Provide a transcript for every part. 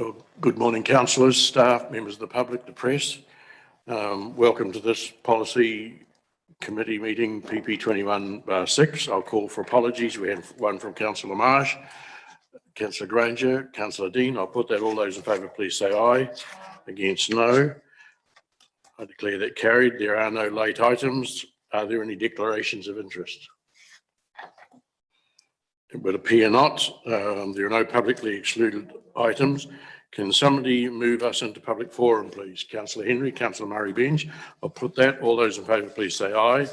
Well, good morning, councillors, staff, members of the public, the press. Welcome to this policy committee meeting, PP 21/6. I'll call for apologies. We have one from Councillor Marsh, Councillor Granger, Councillor Dean. I'll put that. All those in favour, please say aye. Against, no. I declare that carried. There are no late items. Are there any declarations of interest? It would appear not. There are no publicly excluded items. Can somebody move us into public forum, please? Councillor Henry, Councillor Murray Bench. I'll put that. All those in favour, please say aye.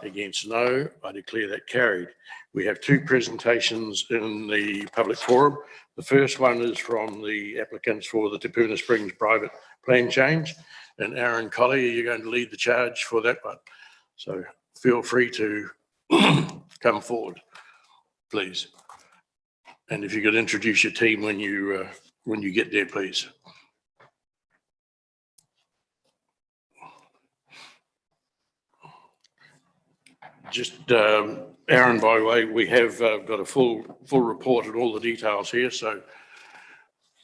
Against, no. I declare that carried. We have two presentations in the public forum. The first one is from the applicants for the Te Puna Springs private plan change. And Aaron Colley, you're going to lead the charge for that one. So feel free to come forward, please. And if you could introduce your team when you get there, please. Just Aaron, by the way, we have got a full report and all the details here. So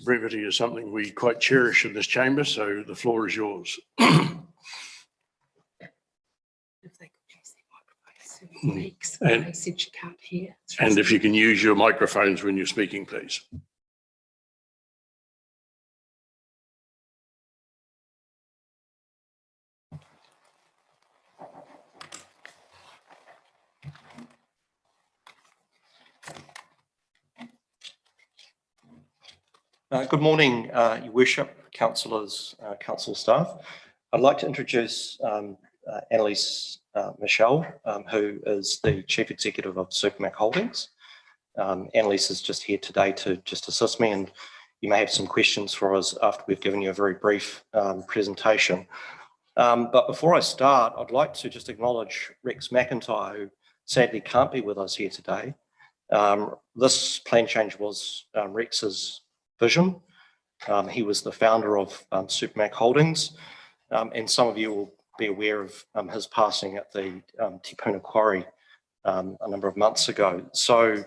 brevity is something we quite cherish in this chamber. So the floor is yours. If they could use their microphones, and they said you can't hear. And if you can use your microphones when you're speaking, please. Good morning, Your Worship, councillors, council staff. I'd like to introduce Annalise Michelle, who is the Chief Executive of Supermac Holdings. Annalise is just here today to just assist me, and you may have some questions for us after we've given you a very brief presentation. But before I start, I'd like to just acknowledge Rex McIntyre, who sadly can't be with us here today. This plan change was Rex's vision. He was the founder of Supermac Holdings, and some of you will be aware of his passing at the Te Puna Quarry a number of months ago. So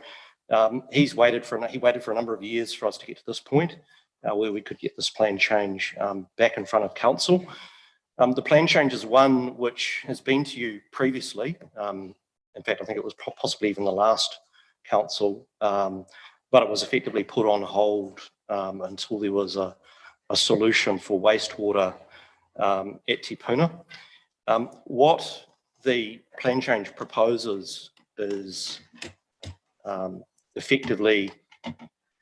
he waited for a number of years for us to get to this point where we could get this plan change back in front of council. The plan change is one which has been to you previously. In fact, I think it was possibly even the last council, but it was effectively put on hold until there was a solution for wastewater at Te Puna. What the plan change proposes is effectively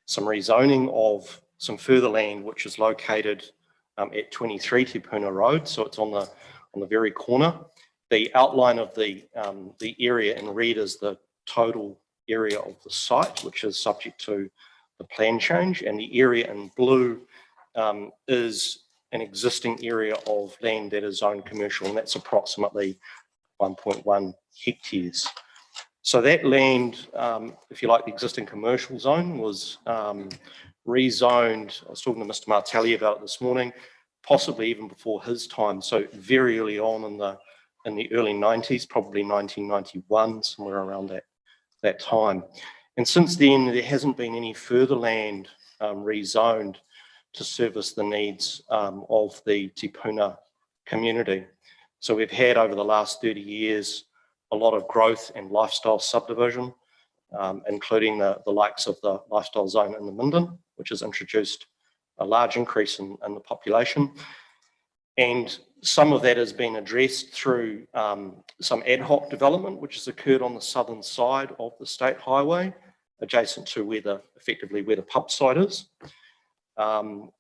some rezoning of some further land which is located at 23 Te Puna Road, so it's on the very corner. The outline of the area in red is the total area of the site, which is subject to the plan change, and the area in blue is an existing area of land that is zoned commercial, and that's approximately 1.1 hectares. So that land, if you like, the existing commercial zone was rezoned. I was talking to Mr. Martelli about it this morning, possibly even before his time, so very early on in the early 90s, probably 1991, somewhere around that time. And since then, there hasn't been any further land rezoned to service the needs of the Te Puna community. So we've had over the last 30 years a lot of growth and lifestyle subdivision, including the likes of the lifestyle zone in the Minden, which has introduced a large increase in the population. And some of that has been addressed through some ad hoc development, which has occurred on the southern side of the state highway, adjacent to effectively where the pub site is. And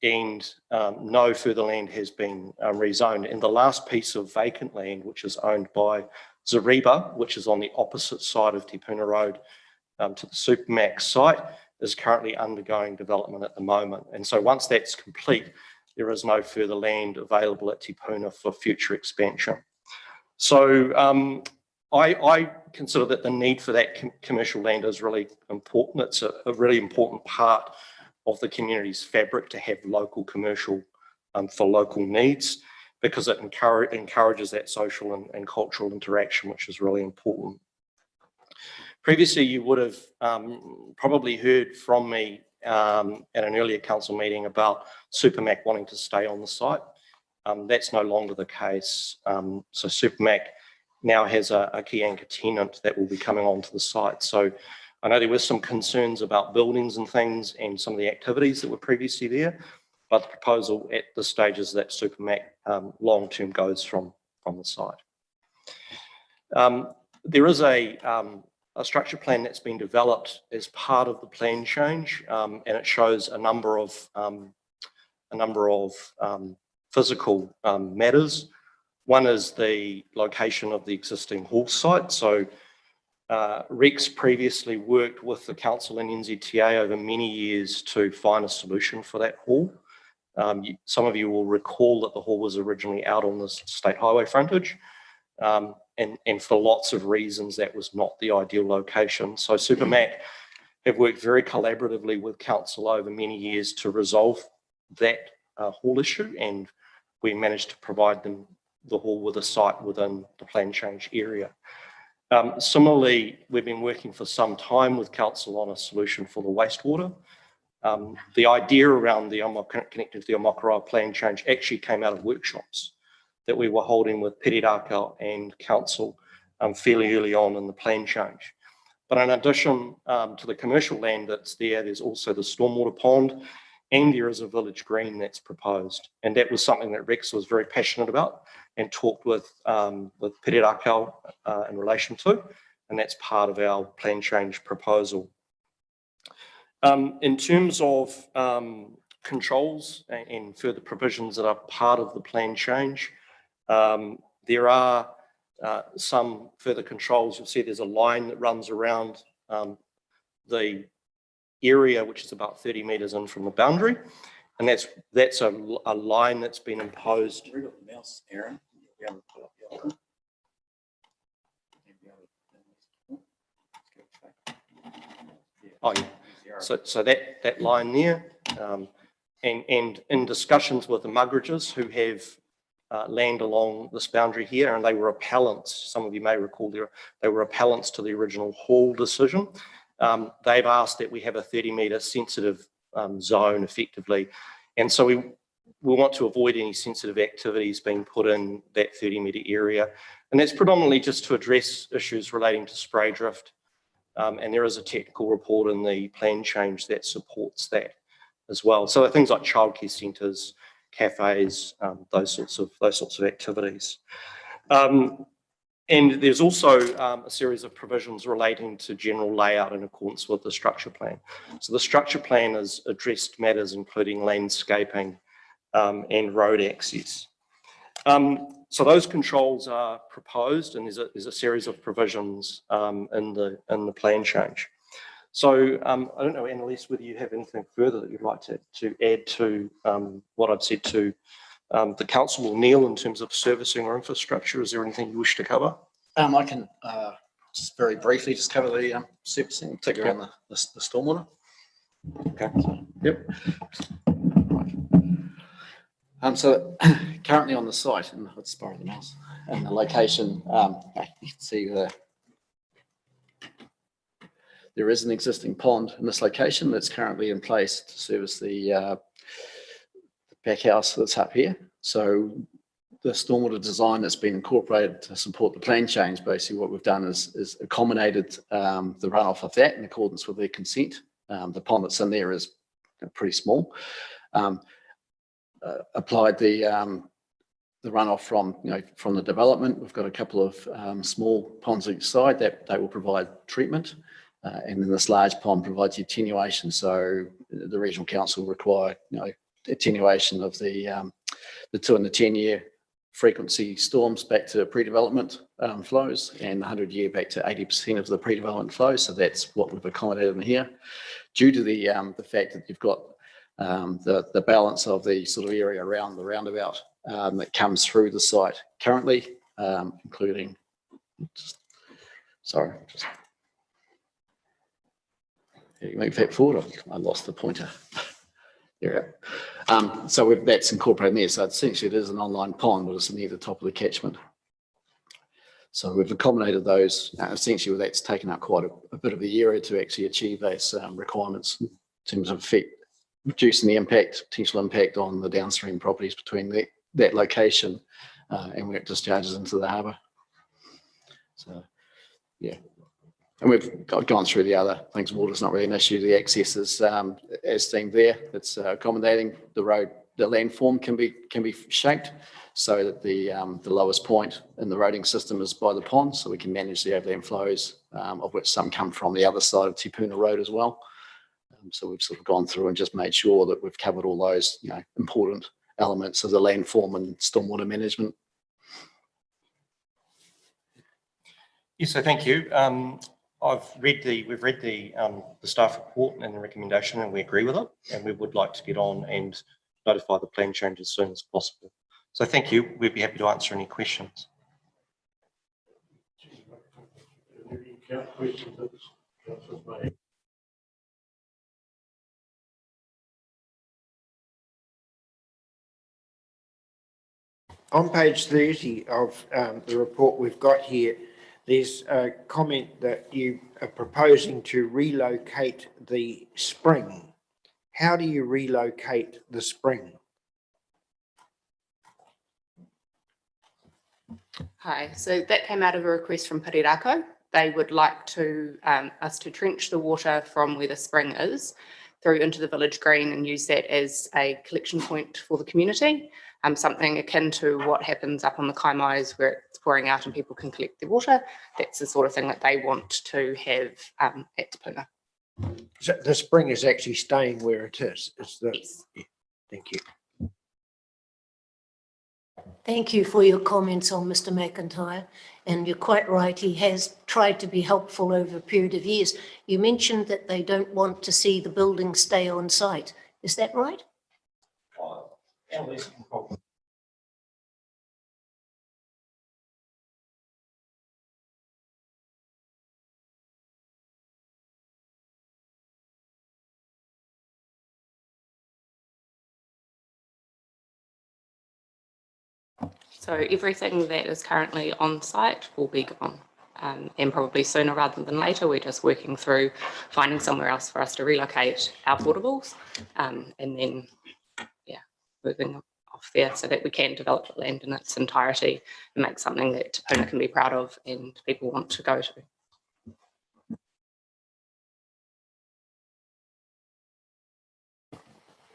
no further land has been rezoned. And the last piece of vacant land, which is owned by Zariba, which is on the opposite side of Te Puna Road to the Supermac site, is currently undergoing development at the moment. And so once that's complete, there is no further land available at Te Puna for future expansion. So I consider that the need for that commercial land is really important. It's a really important part of the community's fabric to have local commercial for local needs, because it encourages that social and cultural interaction, which is really important. Previously, you would have probably heard from me at an earlier council meeting about Supermac wanting to stay on the site. That's no longer the case. So Supermac now has a key anchor tenant that will be coming onto the site. So I know there were some concerns about buildings and things and some of the activities that were previously there, but the proposal at this stage is that Supermac long-term goes from the site. There is a structure plan that's been developed as part of the plan change, and it shows a number of physical matters. One is the location of the existing hall site. So Rex previously worked with the council and NZTA over many years to find a solution for that hall. Some of you will recall that the hall was originally out on the state highway frontage, and for lots of reasons that was not the ideal location. So Supermac have worked very collaboratively with council over many years to resolve that hall issue, and we managed to provide them the hall with a site within the plan change area. Similarly, we've been working for some time with council on a solution for the wastewater. The idea around the connected to the Omokara plan change actually came out of workshops that we were holding with Pere Rākau and council fairly early on in the plan change. But in addition to the commercial land that's there, there's also the stormwater pond, and there is a village green that's proposed. And that was something that Rex was very passionate about and talked with Pere Rākau in relation to, and that's part of our plan change proposal. In terms of controls and further provisions that are part of the plan change, there are some further controls. You'll see there's a line that runs around the area, which is about 30 metres in from the boundary, and that's a line that's been imposed. Where got the mouse, Aaron? Yeah, pull up the other. Oh yeah. So that line there, and in discussions with the Muggridges who have land along this boundary here, and they were appellants, some of you may recall they were appellants to the original Hall decision. They've asked that we have a 30-metre sensitive zone effectively, and so we want to avoid any sensitive activities being put in that 30-metre area, and that's predominantly just to address issues relating to spray drift. And there is a technical report in the plan change that supports that as well. So things like childcare centres, cafes, those sorts of activities. And there's also a series of provisions relating to general layout in accordance with the structure plan. So the structure plan has addressed matters including landscaping and road access. So those controls are proposed, and there's a series of provisions in the plan change. So I don't know, Annalise, whether you have anything further that you'd like to add to what I've said to the council or Neil in terms of servicing or infrastructure. Is there anything you wish to cover? I can just very briefly just cover the servicing, particularly around the stormwater. Okay. So, yep. So currently on the site, and let's borrow the mouse, and the location, you can see there is an existing pond in this location that's currently in place to service the back house that's up here. So the stormwater design that's been incorporated to support the plan change, basically what we've done is accommodated the runoff of that in accordance with their consent. The pond that's in there is pretty small. Applied the runoff from the development. We've got a couple of small ponds each side that they will provide treatment, and then this large pond provides attenuation. So the regional council require attenuation of the 2 and the 10-year frequency storms back to pre-development flows, and 100-year back to 80% of the pre-development flows. So that's what we've accommodated in here, due to the fact that you've got the balance of the sort of area around the roundabout that comes through the site currently, including, you move that forward. I lost the pointer. There we go. So that's incorporated there. So essentially it is an online pond, but it's near the top of the catchment. So we've accommodated those. Essentially that's taken up quite a bit of the area to actually achieve those requirements terms of reducing the potential impact on the downstream properties between that location and where it discharges into the harbour. So, yeah. And we've gone through the other things. Water's not really an issue. The access is, as seen there, it's accommodating the road. The landform can be shaped so that the lowest point in the roading system is by the pond, so we can manage the overland flows, of which some come from the other side of Te Puna Road as well. So we've sort of gone through and just made sure that we've covered all those, important elements of the landform and stormwater management. Yes, so thank you. We've read the staff report and the recommendation, and we agree with it, and we would like to get on and notify the plan change as soon as possible. So thank you. We'd be happy to answer any questions. On page 30 of the report we've got here, there's a comment that you are proposing to relocate the spring. How do you relocate the spring? Hi, so that came out of a request from Pirirako. They would like us to trench the water from where the spring is through into the village green and use that as a collection point for the community. Something akin to what happens up on the Kaimais where it's pouring out and people can collect their water. That's the sort of thing that they want to have at Te Puna. So the spring is actually staying where it is. Yes. Yeah, thank you. Thank you for your comments on Mr. McIntyre, and you're quite right, he has tried to be helpful over a period of years. You mentioned that they don't want to see the building stay on site. Is that right? So everything that is currently on site will be gone, and probably sooner rather than later. We're just working through finding somewhere else for us to relocate our portables, and then, moving off there so that we can develop the land in its entirety and make something that Te Puna can be proud of and people want to go to.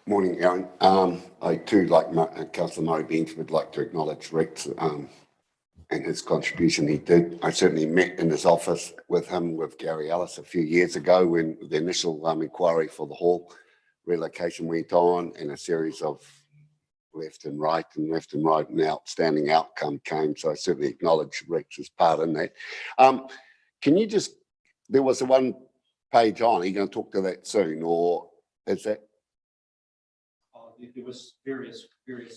Morning, Aaron. I too, like Councillor Murray Beans, would like to acknowledge Rex and his contribution he did. I certainly met in his office with Gary Ellis a few years ago when the initial inquiry for the hall relocation went on, and a series of left and right and outstanding outcome came. So I certainly acknowledge Rex's part in that. Can you just, there was a one page on, are you going to talk to that soon, or is that? There was various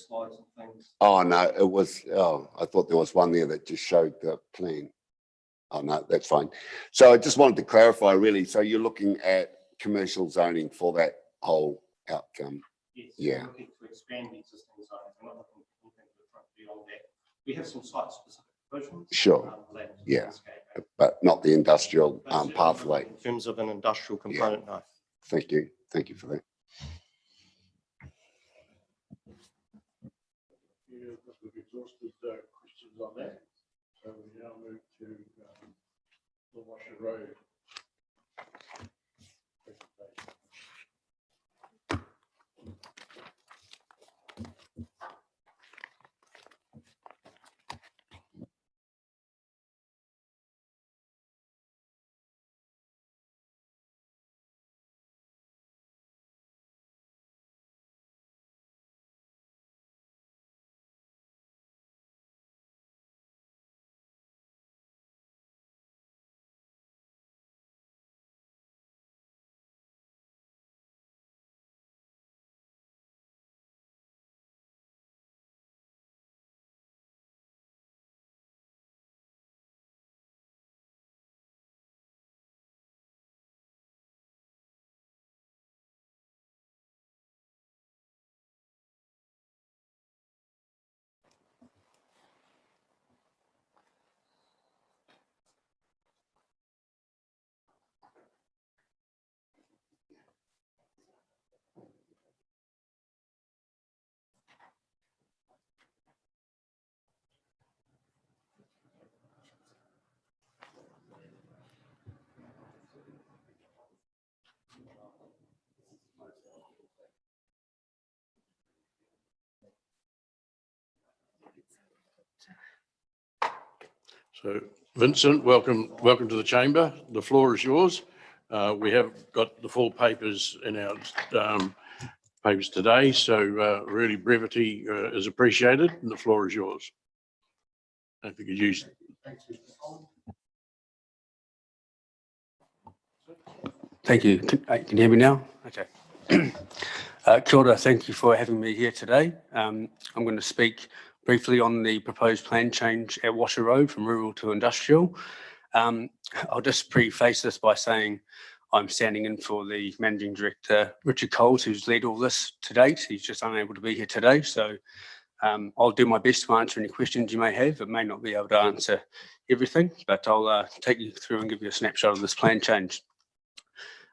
slides and things. Oh, no, it was, I thought there was one there that just showed the plan. Oh, no, that's fine. So I just wanted to clarify really. So you're looking at commercial zoning for that whole outcome? Yes, yeah. We're looking to expand the existing zones. We're not looking for anything beyond that. We have some site-specific provisions. Sure. Yeah, but not the industrial pathway. In terms of an industrial component, no. Thank you. Thank you for that. We've exhausted questions on that. So we now move to the Washer Road. So Vincent, welcome to the chamber. The floor is yours. We have got the full papers in our papers today, so really brevity is appreciated, and the floor is yours. If you could use. Thank you. Can you hear me now? Okay. Kia ora, thank you for having me here today. I'm going to speak briefly on the proposed plan change at Washer Road from rural to industrial. I'll just preface this by saying I'm standing in for the Managing Director, Richard Coles, who's led all this to date. He's just unable to be here today, so I'll do my best to answer any questions you may have. It may not be able to answer everything, but I'll take you through and give you a snapshot of this plan change.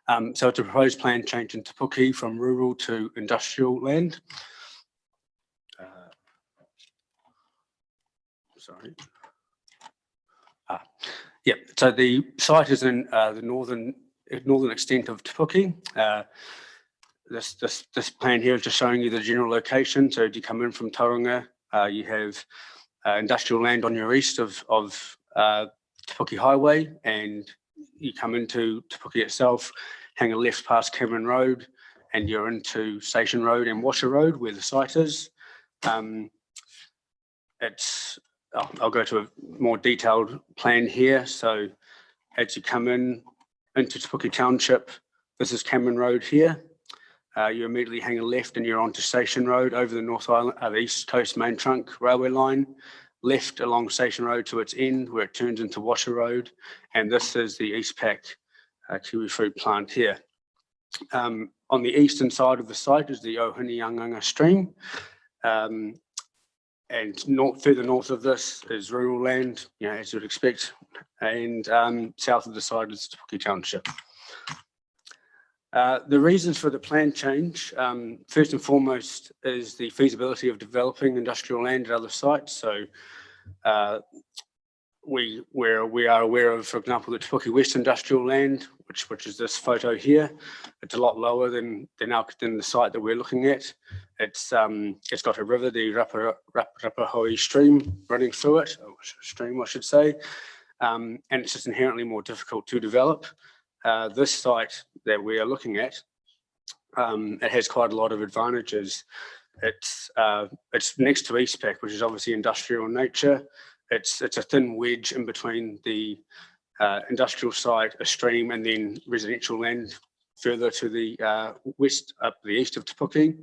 So it's a proposed plan change in Te Puke from rural to industrial land. Sorry. Yeah, so the site is in the northern extent of Te Puke. This plan here is just showing you the general location. So if you come in from Tauranga, you have industrial land on your east of Te Puke Highway, and you come into Te Puke itself, hang a left past Cameron Road, and you're into Station Road and Washer Road where the site is. I'll go to a more detailed plan here. So as you come into Te Puke Township, this is Cameron Road here. You immediately hang a left and you're onto Station Road over the North Island, the East Coast Main Trunk Railway Line, left along Station Road to its end where it turns into Washer Road. And this is the Eastpak kiwi fruit plant here. On the eastern side of the site is the Ohinianganga stream. And further north of this is rural land, as you'd expect. And south of the site is Te Puke Township. The reasons for the plan change, first and foremost, is the feasibility of developing industrial land at other sites. So we are aware of, for example, the Te Puke West industrial land, which is this photo here. It's a lot lower than the site that we're looking at. It's got a river, the Rapahoi stream running through it, I should say, and it's just inherently more difficult to develop. This site that we are looking at, it has quite a lot of advantages. It's next to Eastpak, which is obviously industrial in nature. It's a thin wedge in between the industrial site, a stream, and then residential land further to the west, up the east of Te Puke.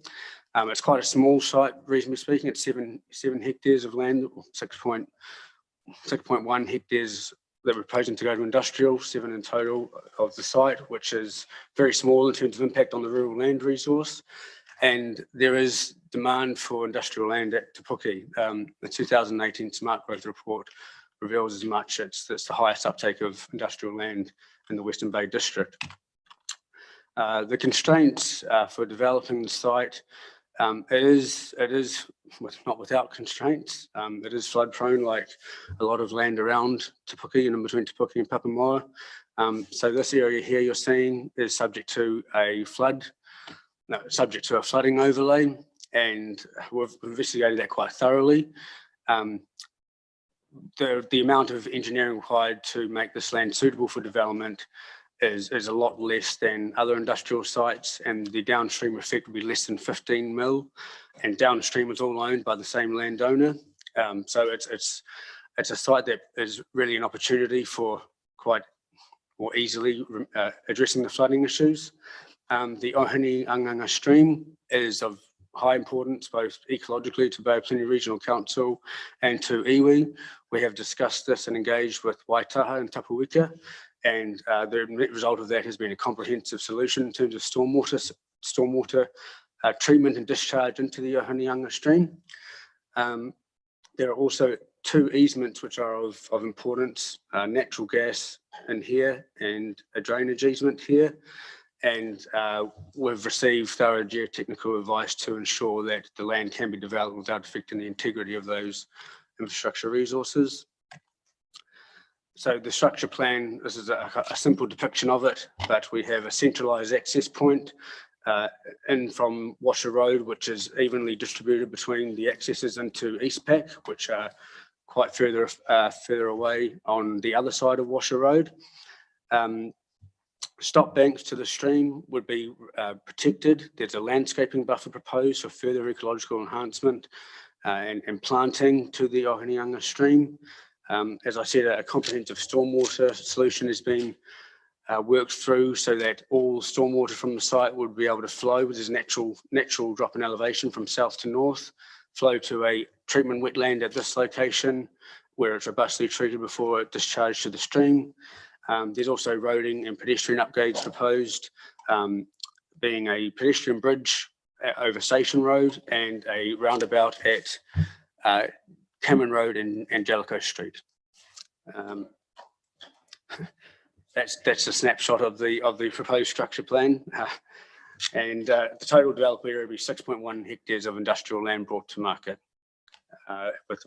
It's quite a small site, reasonably speaking. It's 7 hectares of land, 6.1 hectares that we're proposing to go to industrial, 7 in total of the site, which is very small in terms of impact on the rural land resource. And there is demand for industrial land at Te Puke. The 2018 Smart Growth Report reveals as much. It's the highest uptake of industrial land in the Western Bay District. The constraints for developing the site, it is not without constraints. It is flood prone, like a lot of land around Te Puke and in between Te Puke and Papamoa. So this area here you're seeing is subject to a flooding overlay, and we've investigated that quite thoroughly. The amount of engineering required to make this land suitable for development is a lot less than other industrial sites, and the downstream effect will be less than 15 mil, and downstream is all owned by the same landowner. So it's a site that is really an opportunity for quite more easily addressing the flooding issues. The Ohinianganga stream is of high importance, both ecologically to Bay Plenty Regional Council and to iwi. We have discussed this and engaged with Waitaha and Tapawika, and the result of that has been a comprehensive solution in terms of stormwater treatment and discharge into the Ohinianganga stream. There are also 2 easements which are of importance, natural gas in here and a drainage easement here. And we've received thorough geotechnical advice to ensure that the land can be developed without affecting the integrity of those infrastructure resources. So the structure plan, this is a simple depiction of it, but we have a centralised access point in from Washer Road, which is evenly distributed between the accesses into Eastpak, which are quite further away on the other side of Washer Road. Stop banks to the stream would be protected. There's a landscaping buffer proposed for further ecological enhancement and planting to the Ohanianga stream. As I said, a comprehensive stormwater solution has been worked through so that all stormwater from the site would be able to flow, which is natural drop in elevation from south to north, flow to a treatment wetland at this location where it's robustly treated before it discharged to the stream. There's also roading and pedestrian upgrades proposed, being a pedestrian bridge over Station Road and a roundabout at Cameron Road and Jellicoe Street. That's a snapshot of the proposed structure plan. And the total developable area will be 6.1 hectares of industrial land brought to market with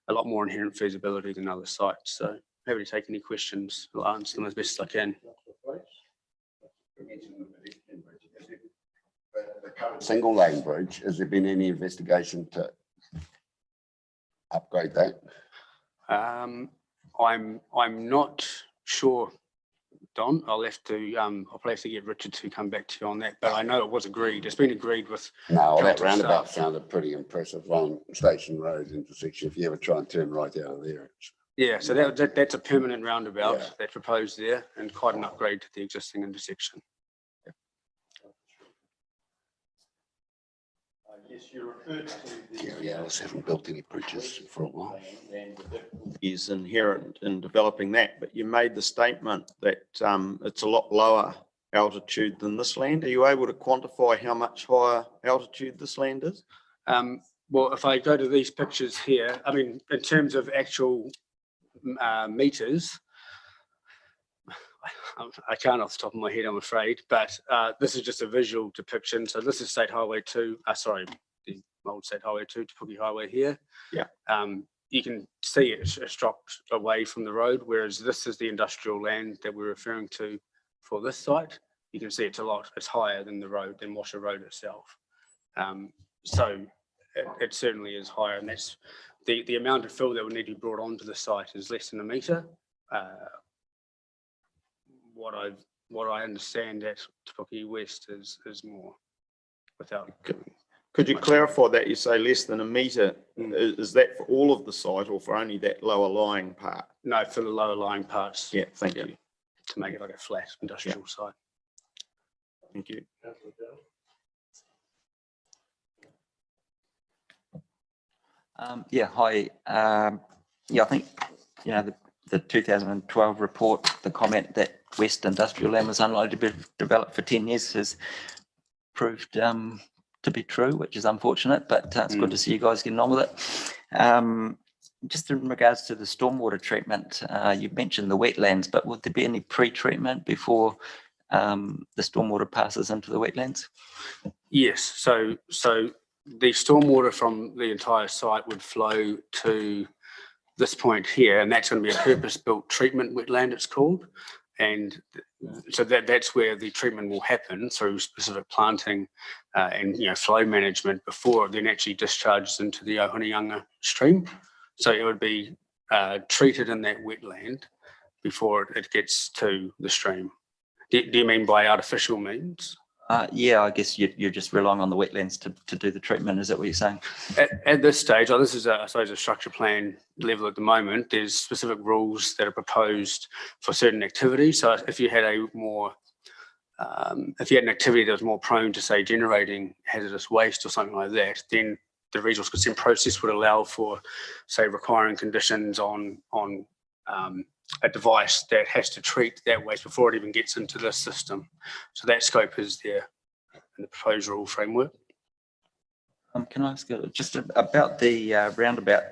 a lot more inherent feasibility than other sites. So happy to take any questions. I'll answer them as best as I can. The current single lane bridge, has there been any investigation to upgrade that? I'm not sure, Don. I'll have to get Richard to come back to you on that. But I know it was agreed. It's been agreed with. No, that council roundabout staff. sounded pretty impressive on Station Road intersection. If you ever try and turn right out of there, it's Yeah, so that's a permanent roundabout Yeah. that's proposed there and quite an upgrade to the existing intersection. Yes, you referred to Gary Ellis haven't built any bridges for a while. Is inherent in developing that, but you made the statement that it's a lot lower altitude than this land. Are you able to quantify how much higher altitude this land is? Well, if I go to these pictures here, I mean, in terms of actual meters, I can't off the top of my head, I'm afraid, but this is just a visual depiction. So this is State Highway 2, the old State Highway 2 to Puki Highway here. Yeah. You can see it's dropped away from the road, whereas this is the industrial land that we're referring to for this site. You can see it's higher than the road, than Washer Road itself. So it certainly is higher, and that's the amount of fill that would need to be brought onto the site is less than a metre. What I understand at Te Puke West is more. Without. Could you clarify that? You say less than a metre. Is that for all of the site or for only that lower lying part? No, for the lower lying parts. Yeah, thank you. To make it like a flat industrial site. Thank you. Yeah, hi. Yeah, I think, the 2012 report, the comment that West Industrial Land was unlikely to be developed for 10 years has proved to be true, which is unfortunate, but it's good to see you guys getting on with it. Just in regards to the stormwater treatment, you mentioned the wetlands, but would there be any pre-treatment before the stormwater passes into the wetlands? Yes, so the stormwater from the entire site would flow to this point here, and that's going to be a purpose-built treatment wetland, it's called. And so that's where the treatment will happen through specific planting and flow management before it then actually discharges into the Ohanianga stream. So it would be treated in that wetland before it gets to the stream. Do you mean by artificial means? Yeah, I guess you're just relying on the wetlands to do the treatment. Is that what you're saying? At this stage, this is I suppose a structure plan level at the moment. There's specific rules that are proposed for certain activities. So if you had an activity that was more prone to, say, generating hazardous waste or something like that, then the resource consent process would allow for, say, requiring conditions on a device that has to treat that waste before it even gets into the system. So that scope is there in the proposed rule framework. Can I ask just about the roundabout?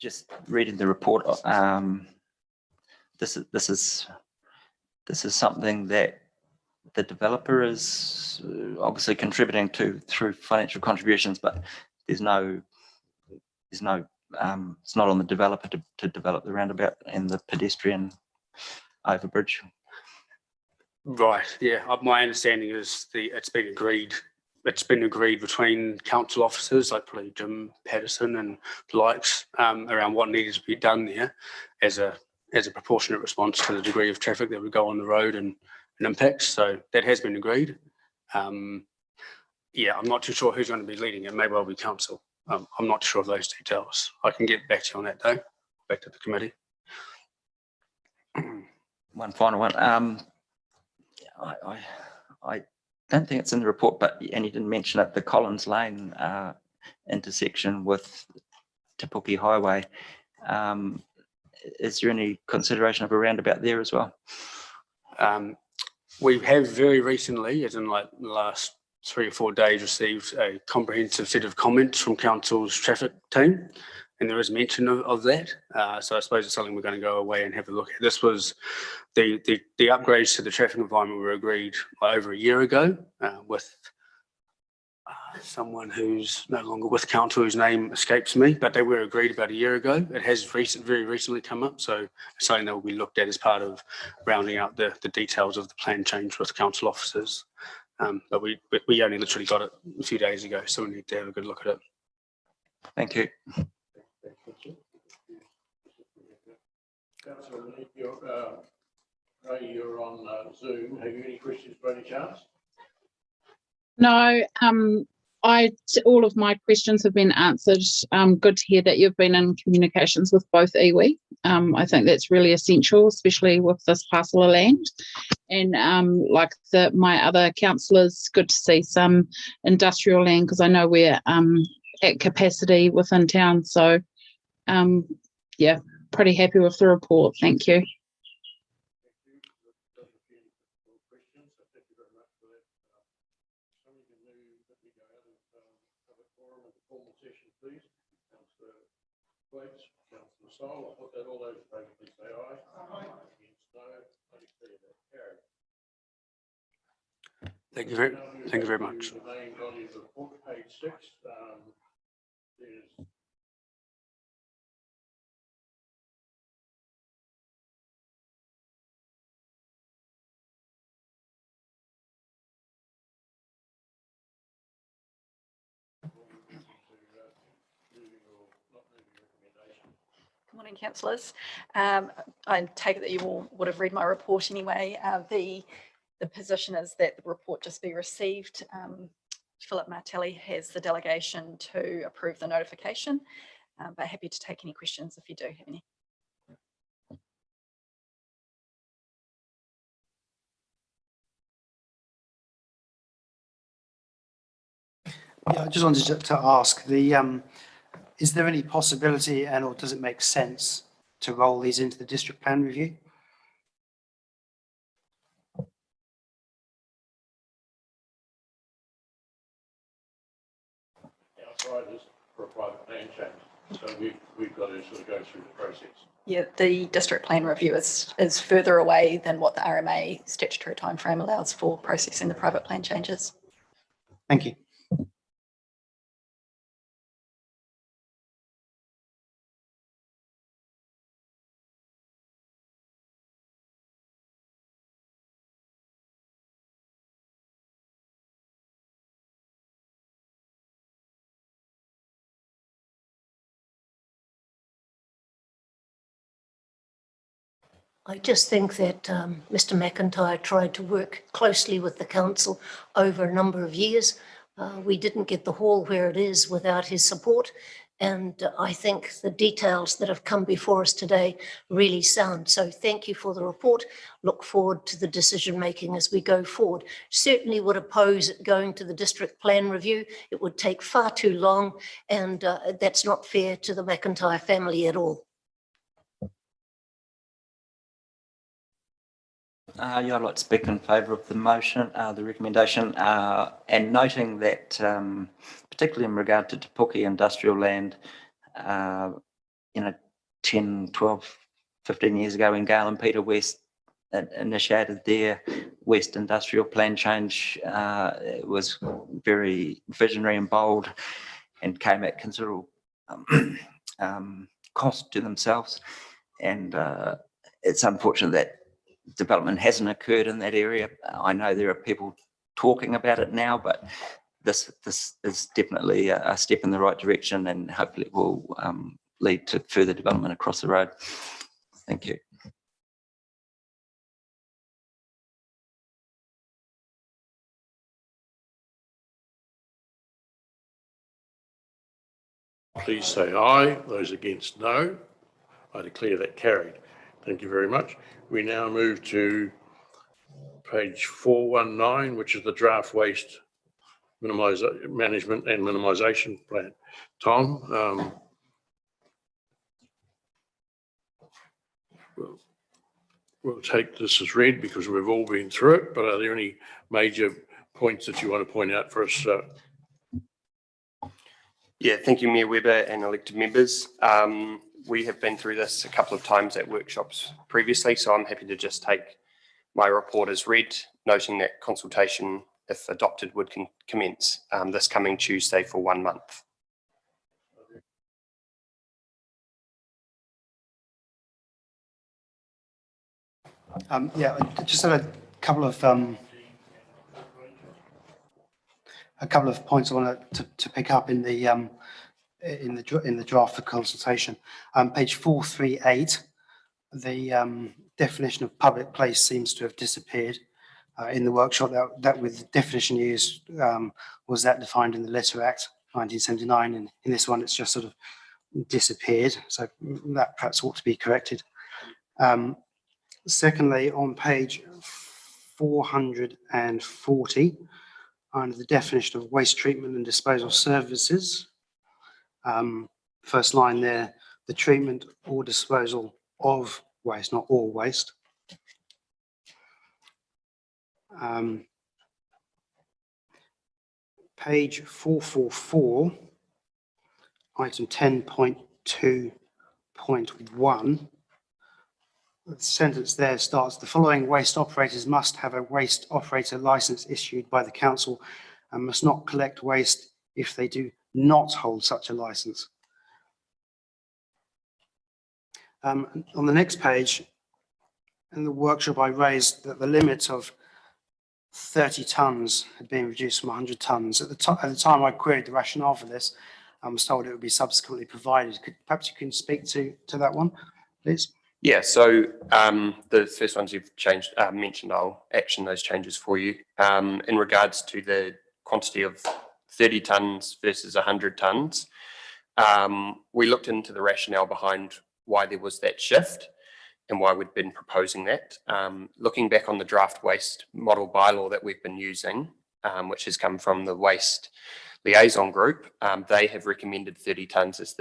Just reading the report, this is something that the developer is obviously contributing to through financial contributions, but it's not on the developer to develop the roundabout and the pedestrian overbridge. Right. Yeah. My understanding is it's been agreed it's been agreed between council officers like probably Jim Patterson and the likes around what needed to be done there as a proportionate response to the degree of traffic that would go on the road and impacts. So that has been agreed. Yeah, I'm not too sure who's going to be leading it. Maybe I'll be council. I'm not sure of those details. I can get back to you on that though, back to the committee. One final one. I don't think it's in the report, but, and you didn't mention it, the Collins Lane intersection with Te Puke Highway. Is there any consideration of a roundabout there as well? We have very recently, as in like the last 3 or 4 days, received a comprehensive set of comments from council's traffic team, and there is mention of that. So I suppose it's something we're going to go away and have a look at. This was the upgrades to the traffic environment were agreed over a year ago with someone who's no longer with council, whose name escapes me, but they were agreed about a year ago. It has very recently come up, so it's something that will be looked at as part of rounding out the details of the plan change with council officers. But we only literally got it a few days ago, so we need to have a good look at it. Thank you. Councillor, you're on Zoom. Have you any questions by any chance? No, all of my questions have been answered. Good to hear that you've been in communications with both iwi. I think that's really essential, especially with this parcel of land. And like my other councillors, good to see some industrial land, because I know we're at capacity within town. So yeah, pretty happy with the report. Thank you. Councillor Stoll, I'll put that all those in favour, please say aye. Aye. Against no, I declare that carried. Thank you very much. The main body of the report, page 6. There's Good morning, councillors. I take it that you all would have read my report anyway. The position is that the report just be received. Philip Martelli has the delegation to approve the notification, but happy to take any questions if you do have any. Yeah, I just wanted to ask, is there any possibility or does it make sense to roll these into the district plan review? outsiders for a private plan change. So we've got to sort of go through the process. Yeah, the district plan review is further away than what the RMA statutory timeframe allows for processing the private plan changes. Thank you. I just think that Mr. McIntyre tried to work closely with the council over a number of years. We didn't get the hall where it is without his support. And I think the details that have come before us today really sound. So thank you for the report. Look forward to the decision making as we go forward. Certainly would oppose it going to the district plan review. It would take far too long, and that's not fair to the McIntyre family at all. Yeah, I'd like to speak in favour of the motion, the recommendation, and noting that, particularly in regard to Te Puke industrial land, 10, 12, 15 years ago when Gail and Peter West initiated their West industrial plan change, it was very visionary and bold and came at considerable cost to themselves. And it's unfortunate that development hasn't occurred in that area. I know there are people talking about it now, but this is definitely a step in the right direction, and hopefully it will lead to further development across the road. Thank you. Please say aye. Those against, no. I declare that carried. Thank you very much. We now move to page 419, which is the draft waste management and minimisation plan. Tom, we'll take this as read because we've all been through it, but are there any major points that you want to point out for us? Yeah, thank you, Mayor Webber and elected members. We have been through this a couple of times at workshops previously, so I'm happy to just take my report as read, noting that consultation, if adopted, would commence this coming Tuesday for 1 month. Yeah, I just had a couple of points I wanted to pick up in the draft for consultation. Page 438, the definition of public place seems to have disappeared in the workshop. That with definition used was that defined in the Letter Act 1979, and in this one it's just sort of disappeared. So that perhaps ought to be corrected. Secondly, on page 440, under the definition of waste treatment and disposal services, first line there, the treatment or disposal of waste, not all waste. Page 444, item 10.2.1, the sentence there starts, the following waste operators must have a waste operator license issued by the council and must not collect waste if they do not hold such a license. On the next page, in the workshop, I raised that the limit of 30 tonnes had been reduced from 100 tonnes. At the time I queried the rationale for this, I was told it would be subsequently provided. Perhaps you can speak to that one, please? Yeah, so the first ones you've mentioned, I'll action those changes for you. In regards to the quantity of 30 tonnes versus 100 tonnes, we looked into the rationale behind why there was that shift and why we'd been proposing that. Looking back on the draft waste model bylaw that we've been using, which has come from the waste liaison group, they have recommended 30 tonnes as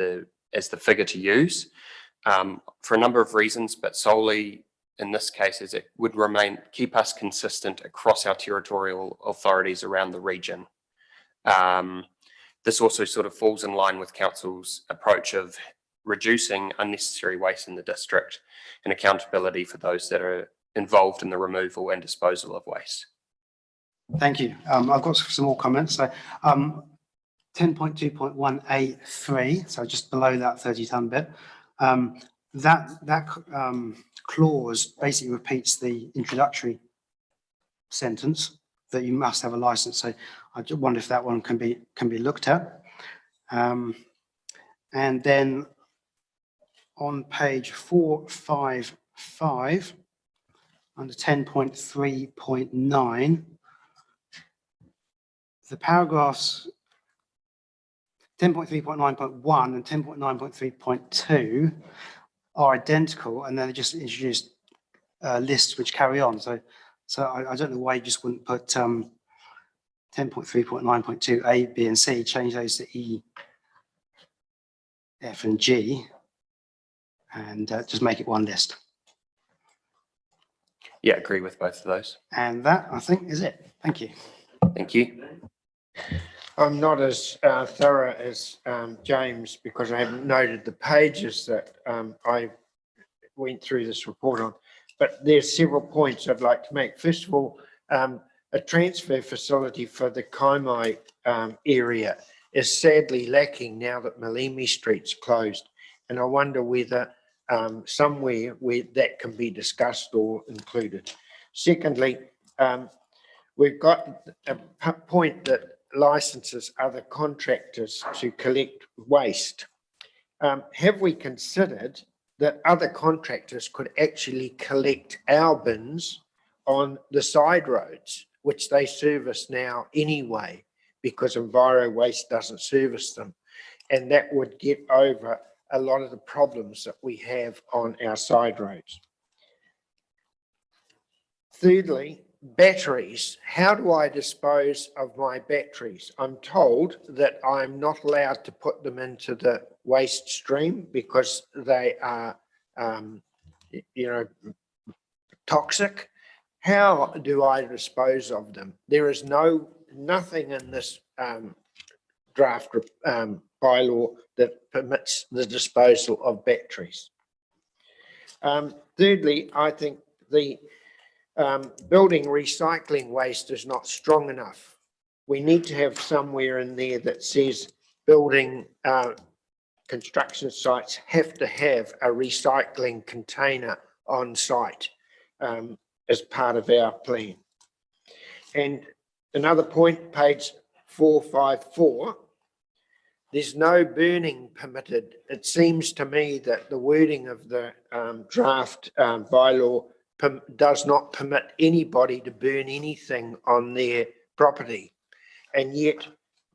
the figure to use for a number of reasons, but solely in this case as it would keep us consistent across our territorial authorities around the region. This also sort of falls in line with council's approach of reducing unnecessary waste in the district and accountability for those that are involved in the removal and disposal of waste. Thank you. I've got some more comments. So 10.2.1A3, so just below that 30 tonne bit, that clause basically repeats the introductory sentence that you must have a license. So I just wonder if that one can be looked at. And then on page 455, under 10.3.9, the paragraphs 10.3.9.1 and 10.9.3.2 are identical, and then they just introduced lists which carry on. So I don't know why you just wouldn't put 10.3.9.2 A, B, and C, change those to E, F, and G, and just make it one list. Yeah, agree with both of those. And that, I think, is it. Thank you. Thank you. I'm not as thorough as James because I haven't noted the pages that I went through this report on, but there's several points I'd like to make. First of all, a transfer facility for the Kaimai area is sadly lacking now that Malimi Street's closed, and I wonder whether somewhere where that can be discussed or included. Secondly, we've got a point that licenses other contractors to collect waste. Have we considered that other contractors could actually collect our bins on the side roads, which they service now anyway, because Enviro Waste doesn't service them? And that would get over a lot of the problems that we have on our side roads. Thirdly, batteries. How do I dispose of my batteries? I'm told that I'm not allowed to put them into the waste stream because they are, toxic. How do I dispose of them? There is nothing in this draft bylaw that permits the disposal of batteries. Thirdly, I think the building recycling waste is not strong enough. We need to have somewhere in there that says building construction sites have to have a recycling container on site as part of our plan. And another point, page 454, there's no burning permitted. It seems to me that the wording of the draft bylaw does not permit anybody to burn anything on their property. And yet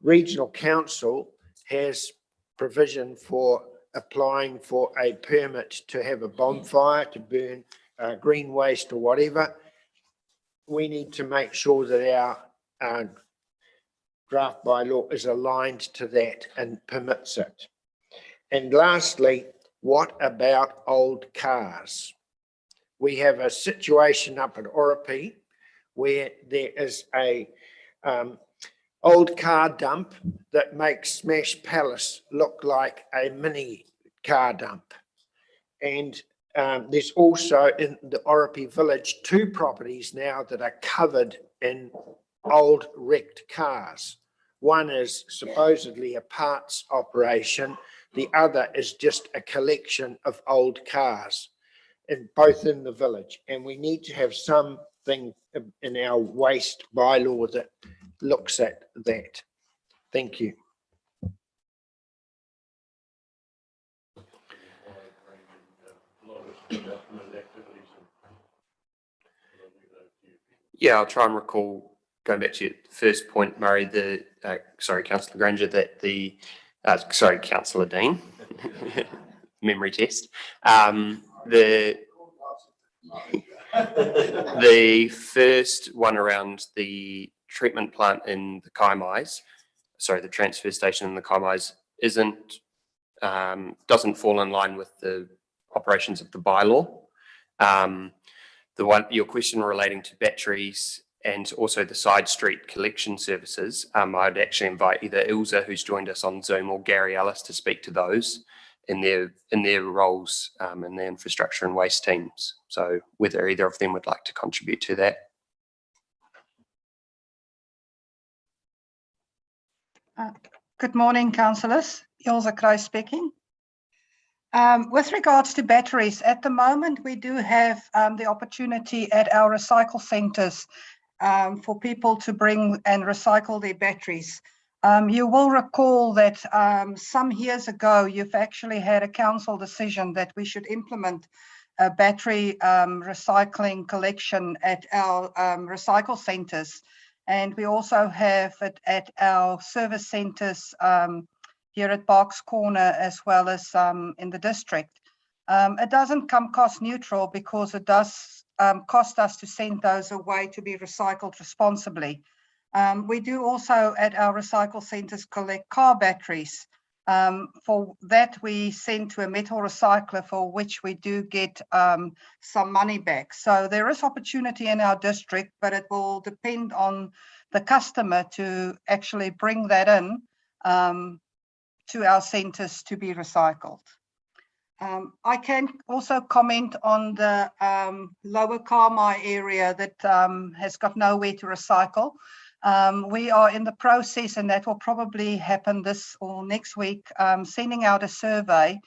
Regional Council has provision for applying for a permit to have a bonfire, to burn green waste or whatever. We need to make sure that our draft bylaw is aligned to that and permits it. And lastly, what about old cars? We have a situation up at Oropi where there is a old car dump that makes Smash Palace look like a mini car dump. And there's also in the Oropi village 2 properties now that are covered in old wrecked cars. One is supposedly a parts operation. The other is just a collection of old cars, and both in the village. And we need to have something in our waste bylaw that looks at that. Thank you. Yeah, I'll try and recall, going back to your first point, Murray, Councillor Granger, that Councillor Dean, memory test. The first one around the treatment plant in the Kaimais, the transfer station in the Kaimais doesn't fall in line with the operations of the bylaw. Your question relating to batteries and also the side street collection services, I'd actually invite either Ilza, who's joined us on Zoom, or Gary Ellis to speak to those in their roles in the infrastructure and waste teams. So whether either of them would like to contribute to that. Good morning, councillors. Ilza Kruis speaking. With regards to batteries, at the moment we do have the opportunity at our recycle centres for people to bring and recycle their batteries. You will recall that some years ago you've actually had a council decision that we should implement a battery recycling collection at our recycle centres, and we also have it at our service centres here at Barks Corner as well as in the district. It doesn't come cost neutral because it does cost us to send those away to be recycled responsibly. We do also at our recycle centres collect car batteries. For that we send to a metal recycler, for which we do get some money back. So there is opportunity in our district, but it will depend on the customer to actually bring that in to our centres to be recycled. I can also comment on the Lower Karmai area that has got nowhere to recycle. We are in the process, and that will probably happen this or next week, sending out a survey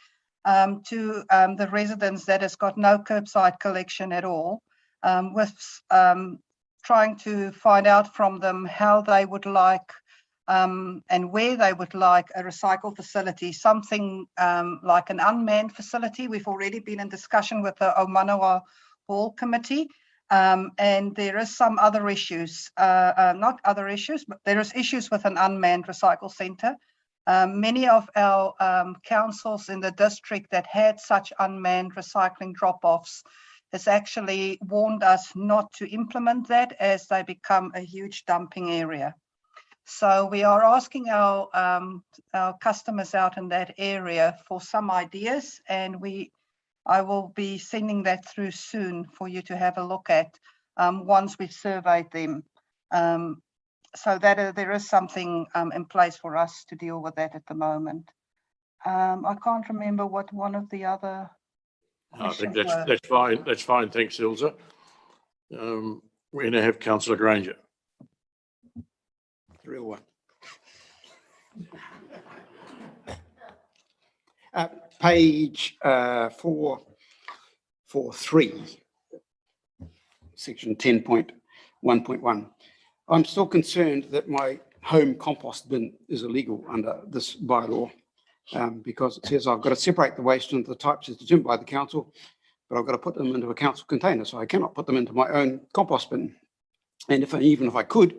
to the residents that has got no curbside collection at all, with trying to find out from them how they would like and where they would like a recycle facility, something like an unmanned facility. We've already been in discussion with the Omanawa Hall Committee, and there is some other issues, not other issues, but there is issues with an unmanned recycle centre. Many of our councils in the district that had such unmanned recycling drop-offs has actually warned us not to implement that as they become a huge dumping area. So we are asking our customers out in that area for some ideas, and I will be sending that through soon for you to have a look at once we've surveyed them. So that there is something in place for us to deal with that at the moment. I can't remember what one of the other I think questions were. that's fine. That's fine. Thanks, Ilse. We now have Councillor Granger. The real one. Page 443, section 10.1.1. I'm still concerned that my home compost bin is illegal under this bylaw because it says I've got to separate the waste into the types as determined by the council, but I've got to put them into a council container, so I cannot put them into my own compost bin. And even if I could,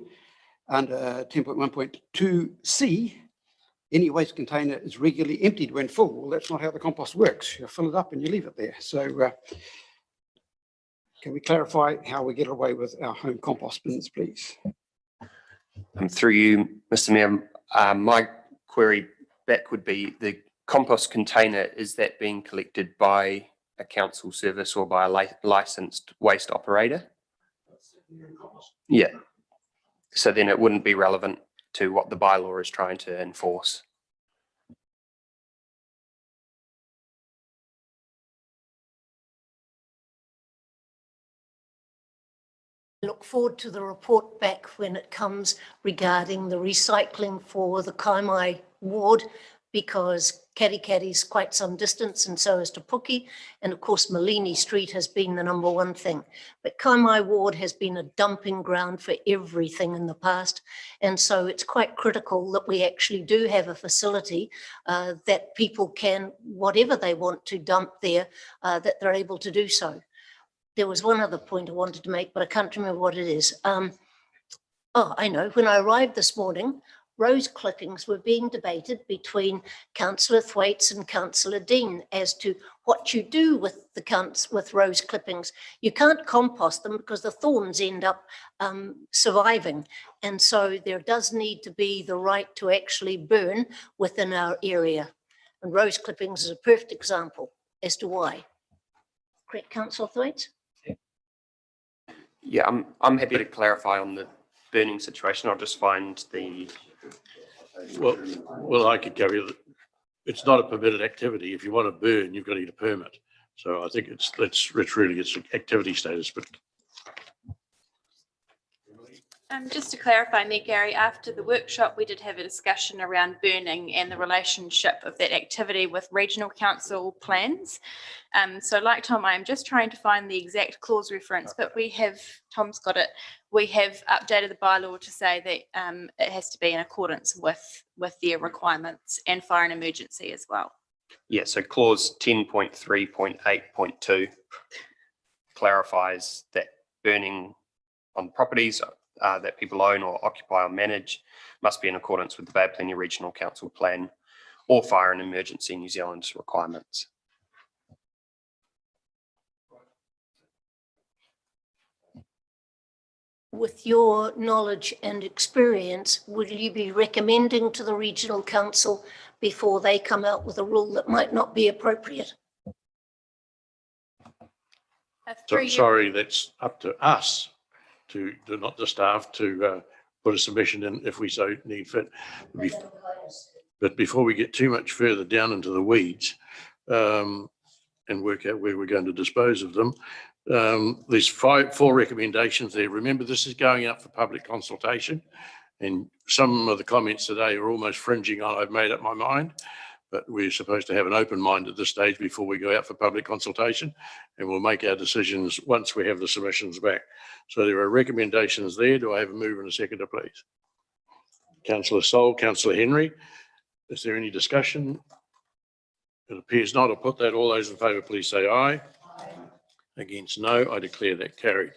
under 10.1.2c, any waste container is regularly emptied when full. Well, that's not how the compost works. You fill it up and you leave it there. So can we clarify how we get away with our home compost bins, please? Through you, Mr. Mayor, my query back would be the compost container, is that being collected by a council service or by a licensed waste operator? Yeah. So then it wouldn't be relevant to what the bylaw is trying to enforce. Look forward to the report back when it comes regarding the recycling for the Kaimai ward, because Katikati's quite some distance and so is Te Puke. And of course, Malini Street has been the number one thing. But Kaimai ward has been a dumping ground for everything in the past. And so it's quite critical that we actually do have a facility that people can, whatever they want to dump there, that they're able to do so. There was one other point I wanted to make, but I can't remember what it is. I know. When I arrived this morning, rose clippings were being debated between Councillor Thwaites and Councillor Dean as to what you do with with rose clippings. You can't compost them because the thorns end up surviving. And so there does need to be the right to actually burn within our area. And rose clippings is a perfect example as to why. Correct, Councillor Thwaites? Yeah, I'm happy to clarify on the burning situation. I'll just find the. Well, I could carry it. It's not a permitted activity. If you want to burn, you've got to get a permit. So I think it's really its activity status. But just to clarify, Mayor Gary, after the workshop, we did have a discussion around burning and the relationship of that activity with regional council plans. So like Tom, I'm just trying to find the exact clause reference, but we have, Tom's got it, we have updated the bylaw to say that it has to be in accordance with their requirements and fire and emergency as well. Yeah, so clause 10.3.8.2 clarifies that burning on properties that people own or occupy or manage must be in accordance with the Bay of Plenty Regional Council Plan or Fire and Emergency New Zealand's requirements. With your knowledge and experience, would you be recommending to the Regional Council before they come out with a rule that might not be appropriate? so, sorry, that's up to us to not the staff to put a submission in if we so need fit. But before we get too much further down into the weeds and work out where we're going to dispose of them, there's four recommendations there. Remember, this is going up for public consultation, and some of the comments today are almost fringing on I've made up my mind, but we're supposed to have an open mind at this stage before we go out for public consultation, and we'll make our decisions once we have the submissions back. So there are recommendations there. Do I have a mover and a seconder, please? Councillor Sol, Councillor Henry. Is there any discussion? It appears not. I'll put that. All those in favour, please say aye. Against, no. I declare that carried.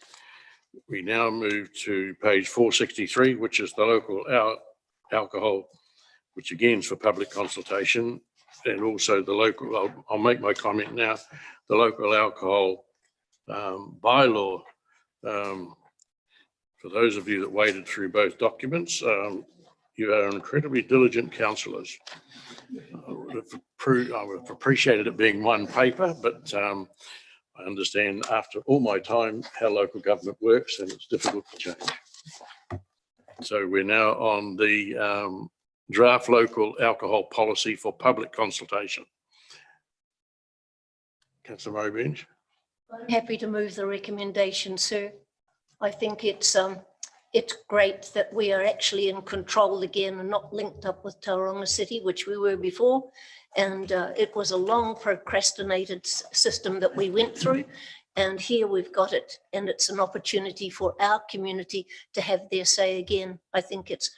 We now move to page 463, which is the local alcohol, which again is for public consultation, and also the local, I'll make my comment now, the local alcohol bylaw. For those of you that waded through both documents, you are incredibly diligent councillors. I would have appreciated it being one paper, but I understand after all my time how local government works, and it's difficult to change. So we're now on the draft local alcohol policy for public consultation. Councillor Murray-Bench. I'm happy to move the recommendation, sir. I think it's great that we are actually in control again and not linked up with Tauranga City, which we were before. And it was a long procrastinated system that we went through. And here we've got it, and it's an opportunity for our community to have their say again. I think it's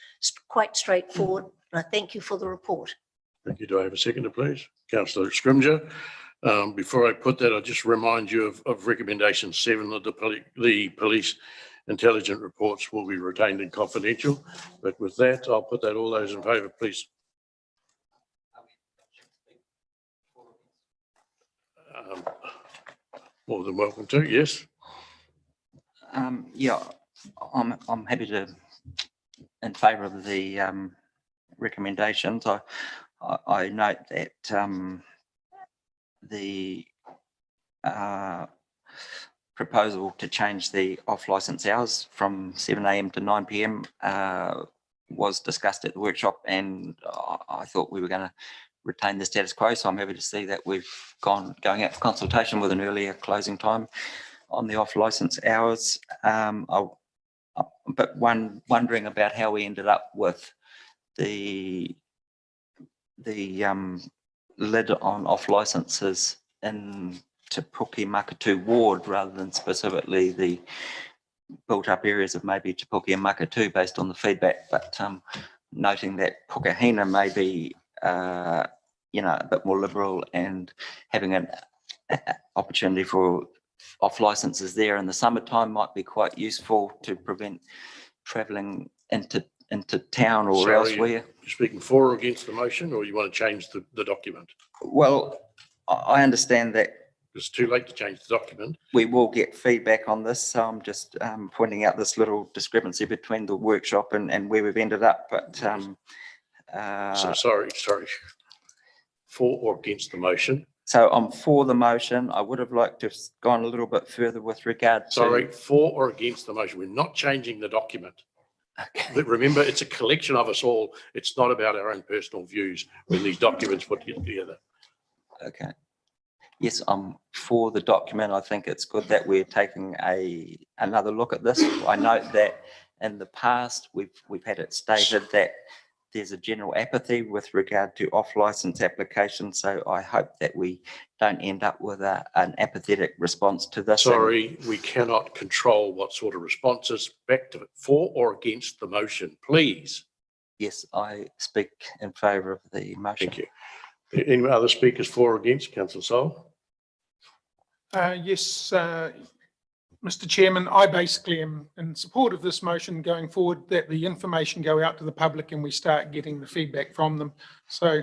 quite straightforward. And I thank you for the report. Thank you. Do I have a seconder, please? Councillor Scrimger. Before I put that, I'll just remind you of recommendation 7 that the police intelligence reports will be retained and confidential. But with that, I'll put that. All those in favour, please. More than welcome to, yes. Yeah, I'm happy to, in favour of the recommendations. I note that the proposal to change the off-licence hours from 7 a.m. to 9 p.m. Was discussed at the workshop, and I thought we were going to retain the status quo. So I'm happy to see that we've going out for consultation with an earlier closing time on the off-licence hours. But wondering about how we ended up with the lid on off-licences in Te Puke Makatu ward rather than specifically the built-up areas of maybe Te Puke and Makatu based on the feedback, but noting that Pukahina may be a bit more liberal and having an opportunity for off licenses there in the summertime might be quite useful to prevent travelling into town or Sorry, elsewhere. You're speaking for or against the motion, or you want to change the document? Well, I understand that it's too late to change the document. We will get feedback on this, so I'm just pointing out this little discrepancy between the workshop and where we've ended up. But so sorry. For or against the motion? So I'm for the motion. I would have liked to have gone a little bit further with regard to. Sorry, for or against the motion. We're not changing the document. Okay. But remember, it's a collection of us all. It's not about our own personal views when these documents put together. Okay. Yes, I'm for the document. I think it's good that we're taking another look at this. I note that in the past we've had it stated that there's a general apathy with regard to off-license applications. So I hope that we don't end up with an apathetic response to this. Sorry, we cannot control what sort of responses. Back to it. For or against the motion, please. Yes, I speak in favour of the motion. Thank you. Any other speakers for or against? Councillor Sol? Yes, Mr. Chairman, I basically am in support of this motion going forward, that the information go out to the public and we start getting the feedback from them. So,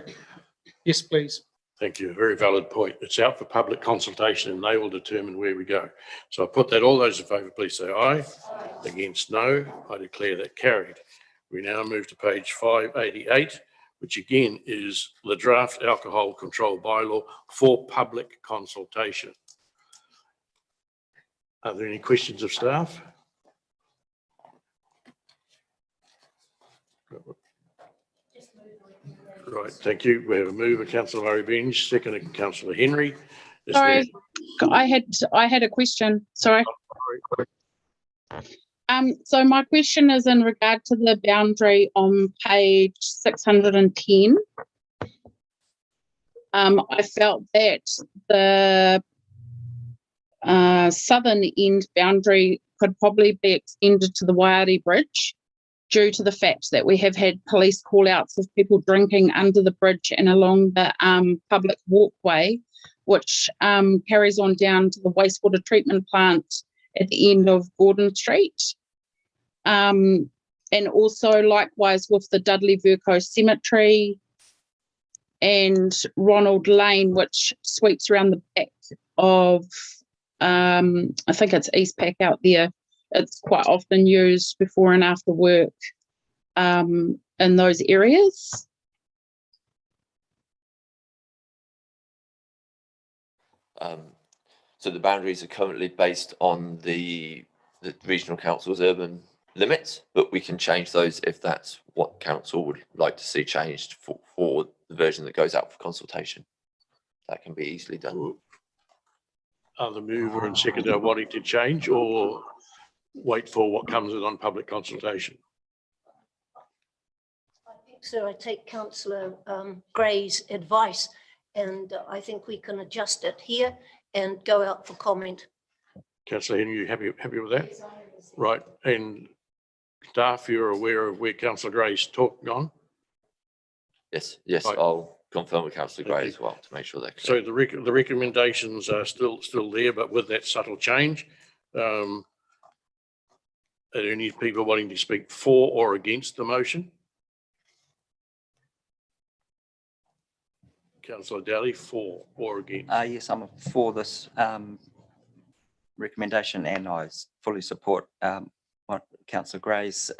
yes, please. Thank you. A very valid point. It's out for public consultation and they will determine where we go. So I put that. All those in favour, please say aye. Aye. Against, no. I declare that carried. We now move to page 588, which again is the draft alcohol control bylaw for public consultation. Are there any questions of staff? Right, thank you. We have a mover, Councillor Murray-Bench, second, Councillor Henry. Sorry, I had a question. Sorry. So my question is in regard to the boundary on page 610. I felt that the southern end boundary could probably be extended to the Waiari Bridge due to the fact that we have had police call outs of people drinking under the bridge and along the public walkway, which carries on down to the wastewater treatment plant at the end of Gordon Street. And also likewise with the Dudley Virco Cemetery and Ronald Lane, which sweeps around the back of, I think it's East Pack out there. It's quite often used before and after work in those areas. So the boundaries are currently based on the regional council's urban limits, but we can change those if that's what council would like to see changed for the version that goes out for consultation. That can be easily done. Are the mover and seconder wanting to change or wait for what comes in on public consultation? So I take Councillor Gray's advice, and I think we can adjust it here and go out for comment. Councillor Henry, you happy with that? Right, and staff, you're aware of where Councillor Gray's gone? Yes, Right. I'll confirm with Councillor Gray Okay. as well to make sure they're So clear. the recommendations are still there, but with that subtle change. Are there any people wanting to speak for or against the motion? Councillor Daly, for or against? Yes, I'm for this recommendation, and I fully support what Councillor Gray's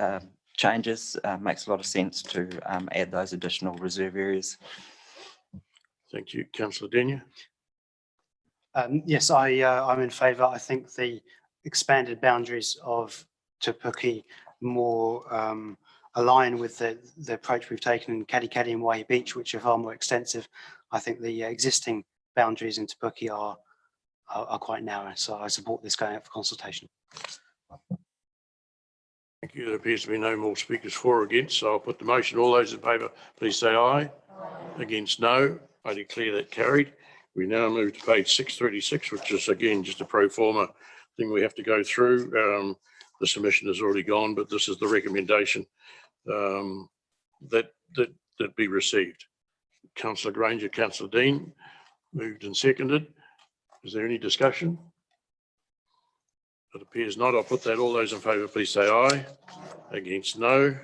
changes. Makes a lot of sense to add those additional reserve areas. Thank you. Councillor Denyer? Yes, I'm in favour. I think the expanded boundaries of Te Puke more align with the approach we've taken in Katikati and Waihi Beach, which are far more extensive. I think the existing boundaries in Te Puke are quite narrow, so I support this going out for consultation. Thank you. There appears to be no more speakers for or against, so I'll put the motion. All those in favour, please say aye. Against, no. I declare that carried. We now move to page 636, which is again just a pro forma thing we have to go through. The submission has already gone, but this is the recommendation that be received. Councillor Granger, Councillor Dean, moved and seconded. Is there any discussion? It appears not. I'll put that. All those in favour, please say aye. Against, no.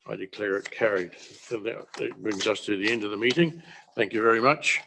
I declare it carried. So that brings us to the end of the meeting. Thank you very much.